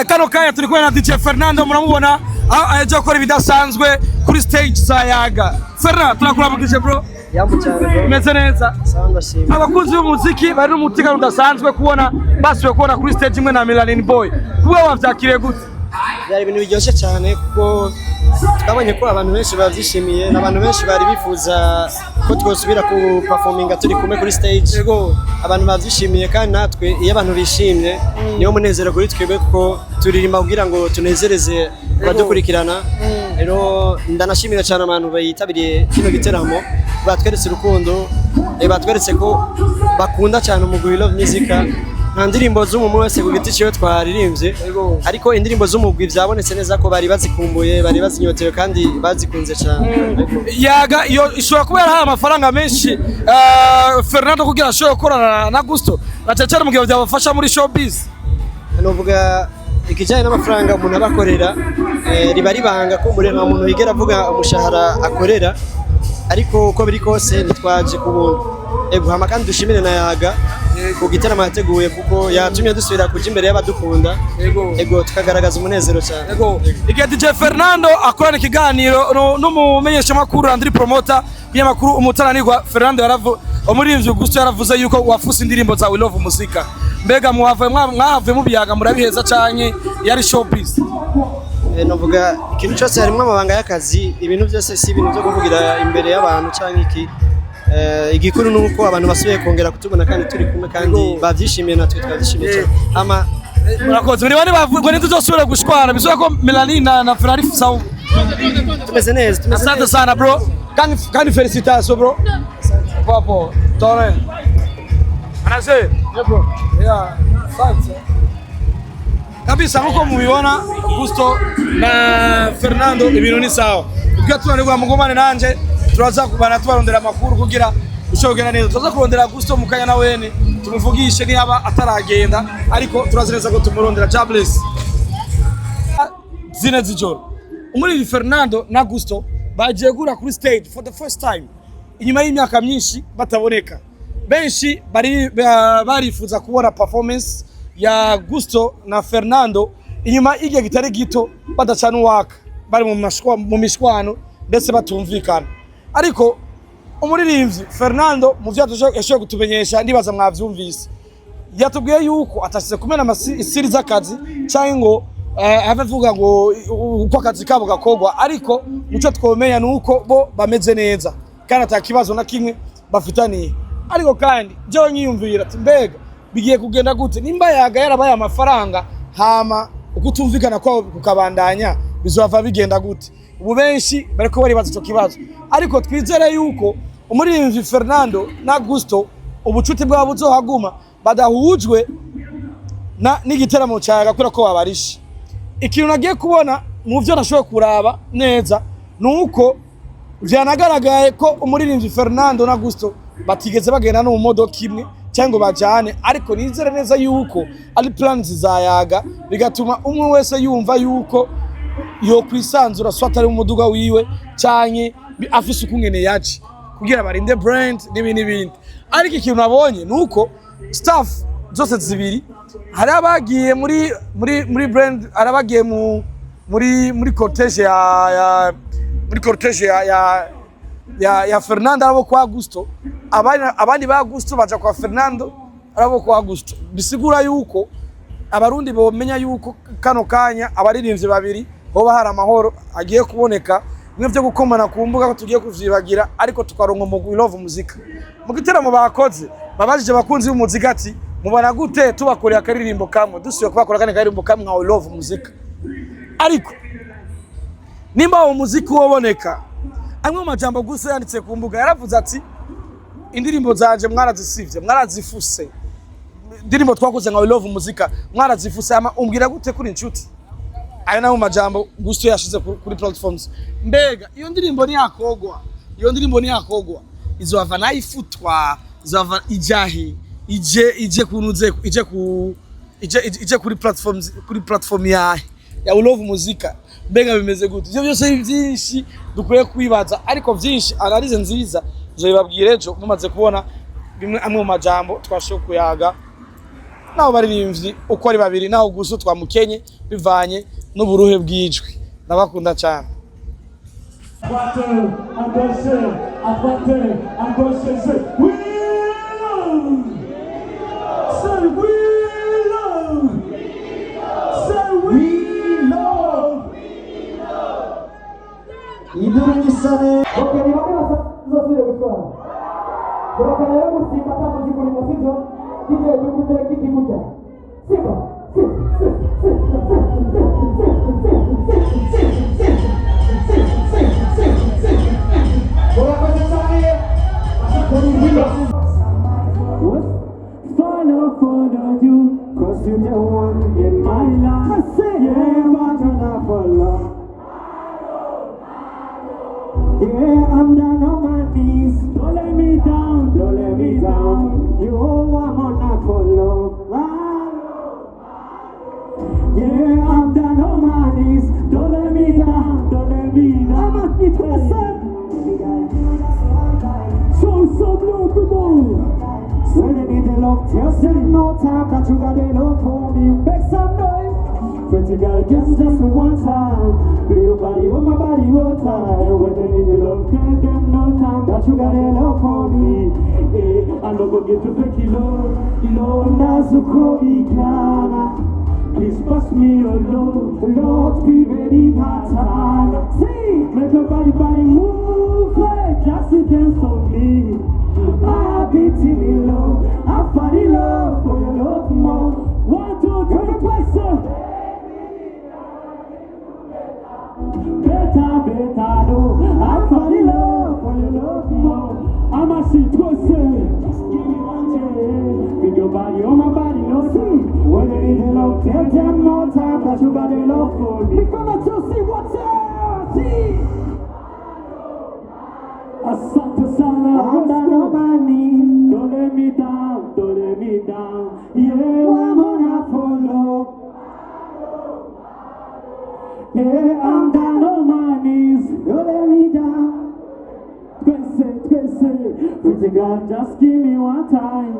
kano kanya turi kumwe na DJ Fernando muramubona aje gukora ibidasanzwe kuri stage za Yaga. Fernando turakurabukije bro. Yambo cyane bro. Meze neza. Sanga shimwe. Abakunzi b'umuziki bari n'umutika udasanzwe kubona basuye kubona kuri stage imwe na Melanin Boy. Kuba wavyakiriye gute? Byari ibintu biryoshe cyane kuko twabonye ko abantu benshi bavyishimiye n'abantu benshi bari bifuza ko twosubira ku performinga turi kumwe kuri stage. Yego. Abantu bavyishimiye kandi natwe iyo abantu bishimye niyo munezero kuri twebwe kuko turirimba kugira ngo tunezereze abadukurikirana. Rero ndanashimira cyane abantu bayitabiriye kino giteramo batweretse urukundo batweretse ko bakunda cyane umugwi Love Music. Nta ndirimbo z'umuntu wese ku giti cyo twaririmbye ariko indirimbo z'umugwi byabonetse neza ko bari bazikumbuye bari bazinyotewe kandi bazikunze cyane. Yaga iyo ishobora kuba yarahaye amafaranga menshi Fernando kugira ashobora gukorana na Gusto bacacana mu gihe byabafasha muri showbiz. Novuga ikijyanye n'amafaranga umuntu abakorera riba ribanga ko muri nta muntu yigera avuga umushahara akorera ariko uko biri kose nitwaje ku buntu. Hama kandi dushimire na Yaga ku gitaramo yateguye kuko yatumye dusubira kuja imbere y'abadukunda. Ego tukagaragaza umunezero cyane. Igihe DJ Fernando akorana ikiganiro n'umumenyesha makuru Andri Promoter y'amakuru umutananirwa Fernando umuririmbyi Gusto yaravuze yuko wafuse indirimbo za We Love Music. Mbega mwave mu biyaga murabiheza canke yari showbiz? Novuga ikintu cyose harimo amabanga y'akazi, ibintu byose si ibintu byo kuvugira imbere y'abantu canke iki. Igikuru nuko abantu basubiye kongera kutubona kandi turi kumwe kandi bavyishimiye natwe twavyishimiye. Ama murakoze muri bane bavuga ntituzosubira gushwana bisoza ko Melanin na Ferrari sawa. Tumeze neza. Asante sana bro. Kandi felicitations bro. Papo, tore. Anase. Bro. Yeah, thanks. Kabisa nkuko mubibona Gusto na Fernando ibintu ni sawa. Ubwo tunanirwa mugomane nanje turaza kubana tubarondera amakuru kugira ushobora neza tuza kurondera Gusto mukanya na wene tumuvugishe ni aba ataragenda ariko turazereza ko tumurondera Jobless zine zijoro umuri Fernando na Gusto bagiye gura kuri stage for the first time inyuma y'imyaka myinshi bataboneka benshi barifuza kubona performance ya Gusto na Fernando inyuma igihe gitari gito badacana uwaka bari mu mishwano ndetse batumvikana ariko umuririmbyi Fernando mu byo yashoboye kutumenyesha ndibaza mwavyumvise yatubwiye yuko atasize kumena amasiri z'akazi cyangwa ngo abavuga ngo uko akazi kabo gakogwa ariko muco twomenya nuko bo bameze neza kandi atakibazo na kimwe bafitaniye ariko kandi byo nyiyumvira ati mbega bigiye kugenda gute nimba Yaga yarabaye amafaranga hama ukutumvikana kwa kukabandanya bizova bigenda gute ubu benshi bariko baribaza ico kibazo ariko twizere yuko umuririmbyi Fernando na Gusto ubucuti bwabo buzohaguma badahujwe n'igiteramo cyaga kura ko babarisha ikintu nagiye kubona mu byo nashoboye kuraba neza nuko byanagaragaye ko umuririmbyi Fernando na Gusto batigeze bagenda no mu modoka imwe cyangwa bajane ariko nizere neza yuko ari plans za Yaga bigatuma umwe wese yumva yuko yo kwisanzura swatari mu muduga wiwe cyanye afise ukungene yaje kugira barinde brand n'ibindi ariko ikintu nabonye nuko staff zose zibiri hari abagiye muri brand arabagiye muri cortege ya Fernando arabo kwa Gusto abandi ba Gusto baja kwa Fernando arabo kwa Gusto bisigura yuko abarundi bomenya yuko kano kanya abaririmbyi babiri hoba hari amahoro agiye kuboneka n'ivyo gukomana ku mbuga ko tugiye kuvyibagira ariko tukaronka mu Love Music mu giteramo bakoze babajije bakunzi b'umuziki ati mubona gute tubakorera akaririmbo kamwe dusuye kubakora kandi akaririmbo kamwe nka Love Music ariko nimba umuziki woboneka amwe majambo Gusto yanditse ku mbuga yaravuze ati indirimbo zanje mwarazisivye mwarazifuse indirimbo twakoze nka Love Music mwarazifuse ama umbwira gute kuri inshuti ayo naho majambo Gusto yashize kuri platforms mbega iyo ndirimbo ni yakogwa izova nayifutwa izova ijahi ije kunuze ije kuri platform ya Love Music mbega bimeze gute ivyo byose byinshi dukwiye kwibaza ariko byinshi analize nziza zo bibabwire ejo mumaze kubona bimwe amwe mu majambo twashoboye kuyaga naho baririmbyi uko ari babiri naho Gusto twamukenye bivanye n'uburuhe bw'ijwi ndabakunda cyane Idurunyisane okay ni bamwe bazosubire gushwana Bakana rero gusimba atamuzi kuri masivyo Diye dukutera kiti kujya Simba Follow you Cause you're the one in my life Yeah, but you're not for love Yeah, I'm down on my knees. Don't let me down, don't let me down. You know I'm on that for love. Yeah, I'm down on my knees. Don't let me down, don't let me down. I'm a hit myself. Show some love, come on. When I need the love, tell them no time that you got the love for me. Make some noise. Pretty girl, just for one time. Be your body on my body all time. When they need the love, tell them no time that you got a love for me. I know go get to fake love. Nazuko ikana. Please pass me your love. Lord, be ready that time. See, make your body move. Just to dance for me. I beat in love. I fall in love for your love more. 1, 2, 3, question. Better, no. I fall in love for your love more. I'm a shit person. Just give me one day. Bring your body on my body, no see. When you need the love, tell them no time that you got the love for me. Because I just see what's up, see. Asante sana, I'm down on my knees. Don't let me down, don't let me down. Yeah, I'm on a follow. Yeah, I'm down on my knees. Don't let me down. Pretty girl, just give me one time.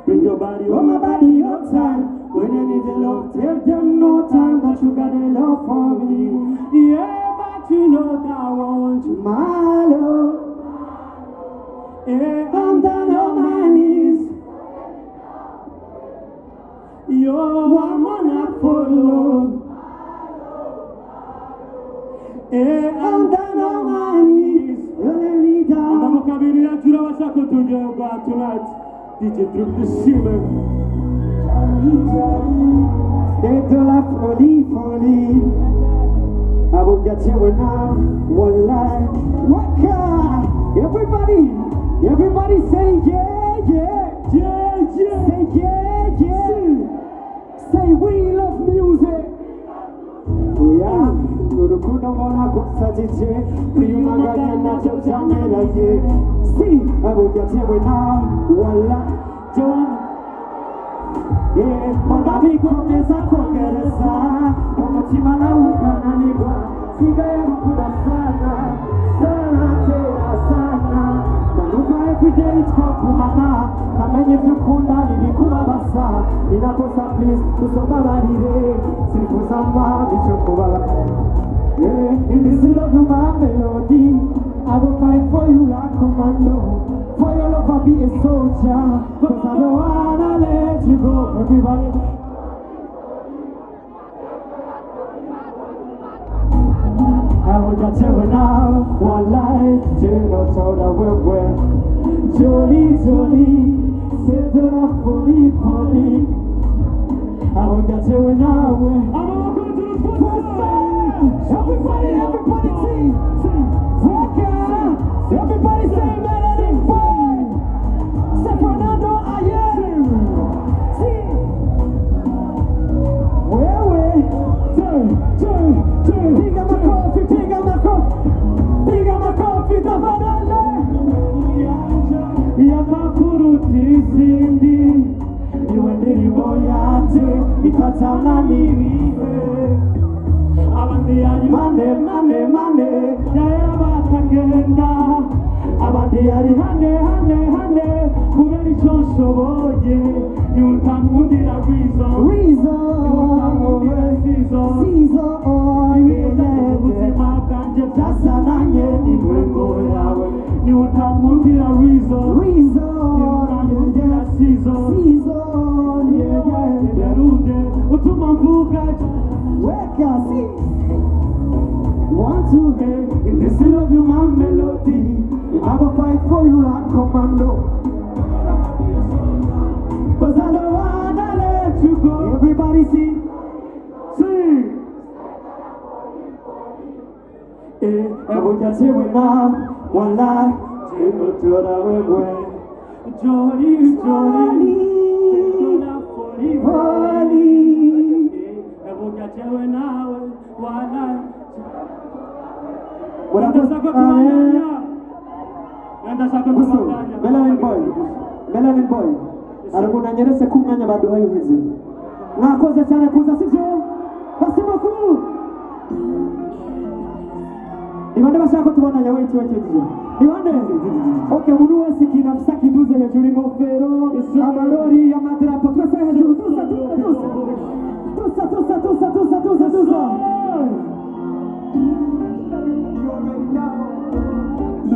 Bring your body on my body all time. When you need the love, tell them no time that you got a love for me. Yeah, but you know that I want you, my love. Yeah, I'm down on my knees. Yo, I'm on a follow. Yeah, I'm down on my knees. Don't let me down. I'm a cabinet. You know what's up to do tonight? DJ Drip the Shimmer. They do la folie. I will get you now. One line. Waka. Everybody say yeah. Say yeah. Say we love music. Yeah, urukundo mbona gusajije kwiyumanganya nacyo byameraye si aburya tewe nawe wala John yeah mbona bikomeza kongereza umutima nawe ukananirwa sigaye gukunda sana tera sana nanuka everyday twakumana namenye ibyo ukunda ibikubabasa inakosa please usobabarire sikuzamba bicho kubaba yeah in this love you my melody I will fight for you like commando for your love I'll be a soldier cause I don't wanna let you go everybody I will get you now one life you know told I will wear Jolie c'est de la folie I will get you now I'm going to the football everybody sing everybody say melody say Fernando ayer piga my coffee tafadhali yakakurutizindi iwe ndirimbo yate ikatamaniwe abandi ari mane yaera bakagenda abandi ari hane kubera icyo nshoboye nutankundira reason ubuzima bwanjye byasananye n'intego yawe nutankundira reason nutankundira season Derude utuma mvuga weka see want to hear in the seal of your my melody I will fight for you like commando cause I don't wanna let you go everybody sing ebujachewe na wala chinotora wewe Johnny Holy ebujachewe nawe wala Melanin boy aramunanyeretse ko umwanya baduhaye uheze mwakoze cyane kuza sivyo basi makuru Ibande bashaka tubonanya wetu Ibande okay buri wese kinafisa kiduze hejuru ingofero amarori amadarapo twese hejuru tusa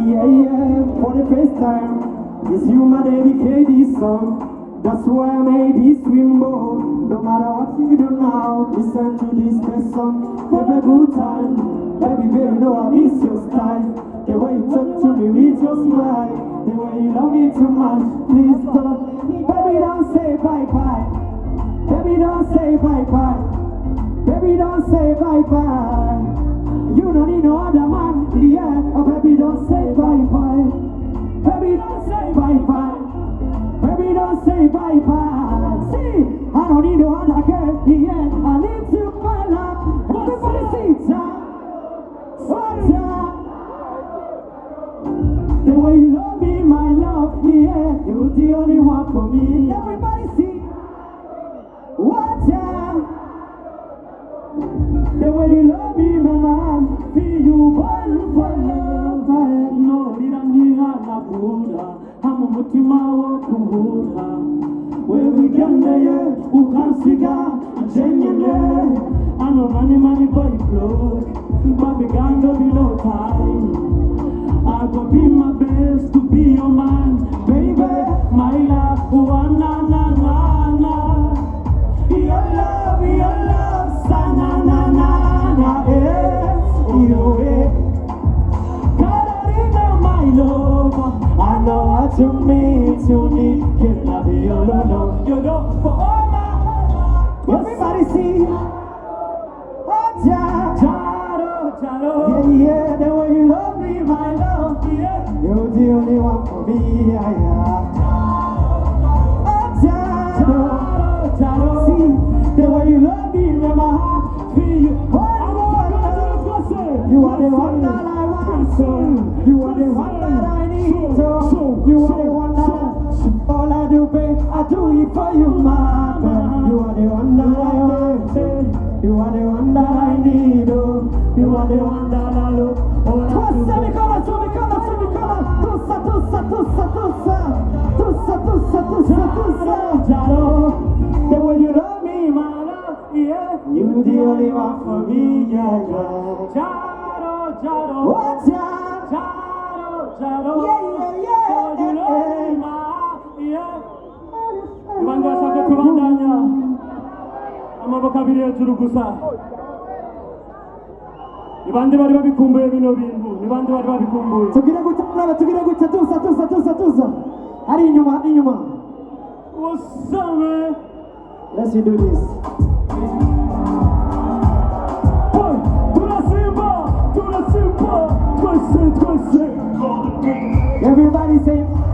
Yeah, for the first time it's you my dedicate this song that's why I made this rainbow no matter what you do now listen to this best song have a good time baby girl you know I miss your style the way you talk to me with your smile the way you love me too much please don't baby don't say bye-bye baby don't say bye-bye baby don't say bye-bye you don't need no other man yeah oh baby don't say bye-bye baby don't say bye-bye baby don't say bye-bye see I don't need no other girl yeah I need to my love everybody see the way you love me my love yeah you're the only one for me everybody see watch out the way you love me my man feel you burn for love no nirangihana kura hamu mutima wo kuhura wewe gendeye ukansiga njenyene ano mani boy flow baby gando below time I go be my best to be your man baby my love na your love sana na Carolina my love I know what you mean to me can I be your love you know for all my everybody see Jaro yeah the way you love me my love yeah you're the only one for me Jaro see the way you love me my heart feel you you are the one that I want so you are the one that I need so you are the one that all I do babe I do it for you mama you are the one that I want you are the one that I need oh you are the one that I love all I do babe Jaro the way you love me my love yeah you the only one for me yeah Jaro what's up Jaro yeah you love me my yeah Ibanga sako kubandanya amaboko abiri hejuru gusa Ibandi bari babikumbuye bino bintu ibandi bari babikumbuye tugire gutya tuza ari inyuma what's up man let's do this everybody say